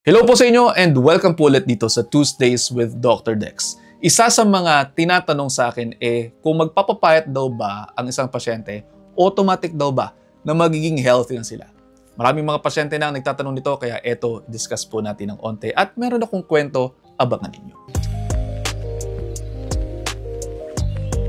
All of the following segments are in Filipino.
Hello po sa inyo and welcome po ulit dito sa Tuesdays with Dr. Dex. Isa sa mga tinatanong sa akin kung magpapapayat daw ba ang isang pasyente, automatic daw ba na magiging healthy na sila? Maraming mga pasyente na ang nagtatanong nito kaya eto, discuss po natin ng onte at meron akong kwento, abangan ninyo.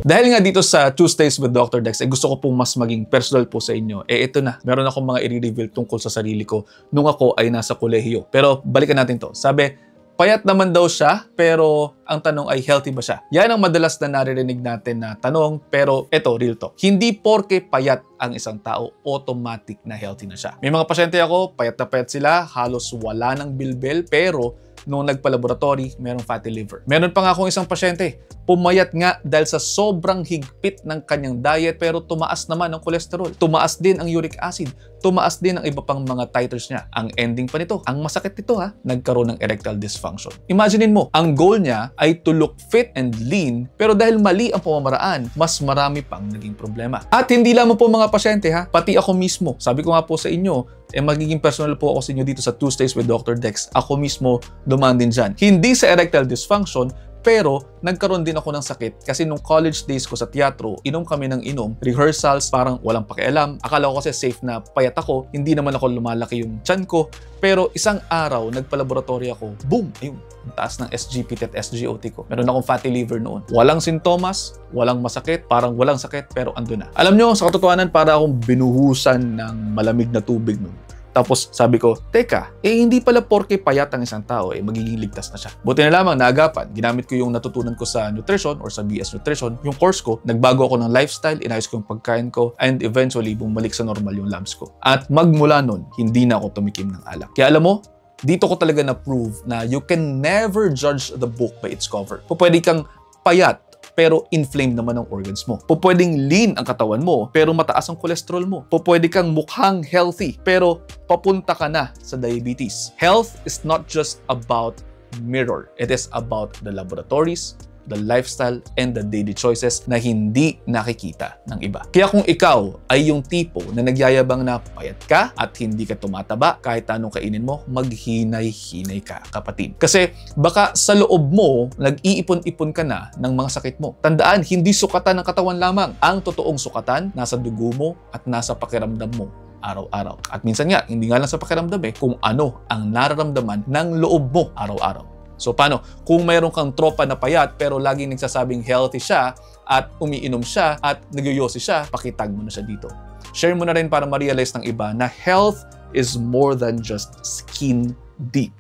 Dahil nga dito sa Tuesdays with Dr. Dex, gusto ko pong mas maging personal po sa inyo. Ito na, meron akong mga i-reveal tungkol sa sarili ko nung ako ay nasa kolehiyo. Pero balikan natin to. Sabi, payat naman daw siya, pero ang tanong ay healthy ba siya? Yan ang madalas na naririnig natin na tanong, pero ito, real talk. Hindi porke payat ang isang tao, automatic na healthy na siya. May mga pasyente ako, payat na payat sila, halos wala ng bilbil, pero nung nagpa-laboratory, merong fatty liver. Meron pa nga akong isang pasyente, pumayat nga dahil sa sobrang higpit ng kanyang diet pero tumaas naman ang kolesterol. Tumaas din ang uric acid. Tumaas din ang iba pang mga titers niya. Ang ending pa nito, ang masakit nito nagkaroon ng erectile dysfunction. Imaginein mo, ang goal niya ay to look fit and lean pero dahil mali ang pamamaraan, mas marami pang naging problema. At hindi lamang po mga pasyente pati ako mismo. Sabi ko nga po sa inyo, magiging personal po ako sa inyo dito sa Tuesdays with Dr. Dex. Ako mismo dumaan din dyan. Hindi sa erectile dysfunction, pero nagkaroon din ako ng sakit kasi nung college days ko sa teatro, inom kami ng inom, rehearsals, parang walang pakialam. Akala ko kasi safe na payat ako, hindi naman ako lumalaki yung tiyan ko. Pero isang araw, nagpa-laboratory ako, boom! Ayun, ang taas ng SGPT at SGOT ko. Meron akong fatty liver noon. Walang sintomas, walang masakit, parang walang sakit, pero ando na. Alam nyo, sa katotohanan, para akong binuhusan ng malamig na tubig noon. Tapos sabi ko, teka, hindi pala porke payat ang isang tao, magiging ligtas na siya. Buti na lamang naagapan, ginamit ko yung natutunan ko sa nutrition or sa BS Nutrition, yung course ko, nagbago ako ng lifestyle, inayos ko yung pagkain ko, and eventually bumalik sa normal yung labs ko. At magmula nun, hindi na ako tumikim ng alak. Kaya alam mo, dito ko talaga na-prove na you can never judge the book by its cover. Pwede kang payat, pero inflamed naman ang organs mo. Pwedeng lean ang katawan mo, pero mataas ang cholesterol mo. Pwede kang mukhang healthy, pero papunta ka na sa diabetes. Health is not just about mirror. It is about the laboratories, the lifestyle, and the daily choices na hindi nakikita ng iba. Kaya kung ikaw ay yung tipo na nagyayabang na payat ka at hindi ka tumataba kahit anong kainin mo, maghinay-hinay ka, kapatid. Kasi baka sa loob mo, nag-iipon-ipon ka na ng mga sakit mo. Tandaan, hindi sukatan ng katawan lamang. Ang totoong sukatan, nasa dugo mo at nasa pakiramdam mo araw-araw. At minsan nga, hindi nga lang sa pakiramdam kung ano ang nararamdaman ng loob mo araw-araw. So paano? Kung mayroon kang tropa na payat pero laging nagsasabing healthy siya at umiinom siya at nagyoyosi siya, pakitag mo na siya dito. Share mo na rin para ma-realize ng iba na health is more than just skin deep.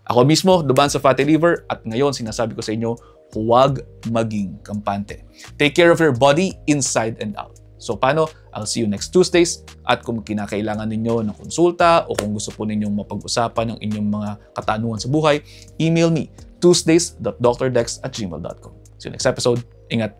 Ako mismo, dumaan sa fatty liver at ngayon sinasabi ko sa inyo, huwag maging kampante. Take care of your body inside and out. So paano? I'll see you next Tuesdays at kung kinakailangan ninyo ng konsulta o kung gusto po ninyong mapag-usapan ng inyong mga katanungan sa buhay, email me tuesdays.drdex@gmail.com. See you next episode. Ingat!